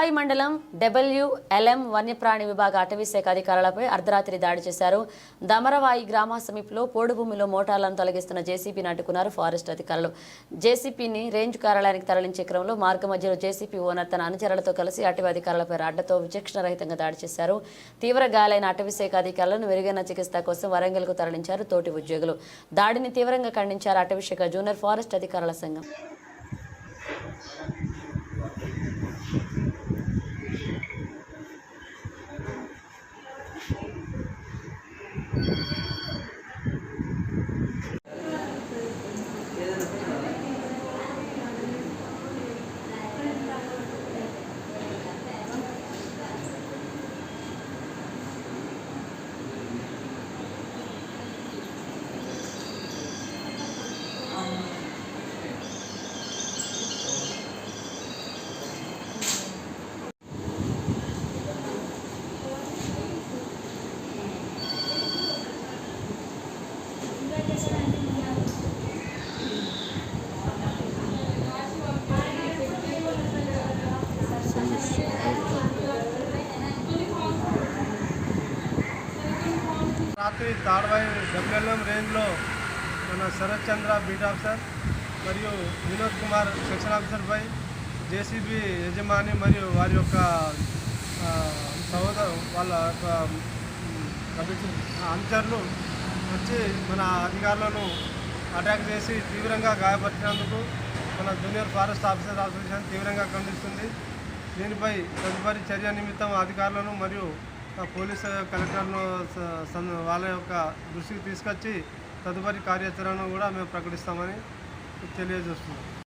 దర్వాయి మండలం డబ్ల్యూఎల్ఎం వన్యప్రాణి విభాగ అటవీ శాఖ అధికారులపై అర్ధరాత్రి దాడి చేశారు. దమరవాయి గ్రామ సమీపంలో పోడు భూమిలో మోటార్లను తొలగిస్తున్న జేసీబీని అడ్డుకున్నారు ఫారెస్ట్ అధికారులు. జేసీబీని రేంజ్ కార్యాలయానికి తరలించే క్రమంలో మార్గ మధ్యలో జేసీబీ ఓనర్ తన అనుచరులతో కలిసి అటవీ అధికారులపై రాడ్లతో విచక్షణ రహితంగా దాడి చేశారు. తీవ్ర గాయాలైన అటవీ శాఖ అధికారులను మెరుగైన చికిత్స కోసం వరంగల్కు తరలించారు తోటి ఉద్యోగులు. దాడిని తీవ్రంగా ఖండించారు అటవీ శాఖ జూనియర్ ఫారెస్ట్ అధికారుల సంఘం. రాత్రి తాడవాయి డబ్ల్యూఎల్ఎం రేంజ్లో మన శరత్ చంద్ర బీట్ ఆఫీసర్ మరియు వినోద్ కుమార్ సెక్షన్ ఆఫీసర్పై జేసీబీ యజమాని మరియు వారి యొక్క వాళ్ళ అనుచరులు వచ్చి మన అధికారులను అటాక్ చేసి తీవ్రంగా గాయపరిచినందుకు మన జూనియర్ ఫారెస్ట్ ఆఫీసర్ అసోసియేషన్ తీవ్రంగా ఖండిస్తుంది. దీనిపై తదుపరి చర్య నిమిత్తం అధికారులను మరియు పోలీసు కలెక్టర్ను వాళ్ళ యొక్క దృష్టికి తీసుకొచ్చి తదుపరి కార్యాచరణను కూడా మేము ప్రకటిస్తామని తెలియజేస్తున్నాం.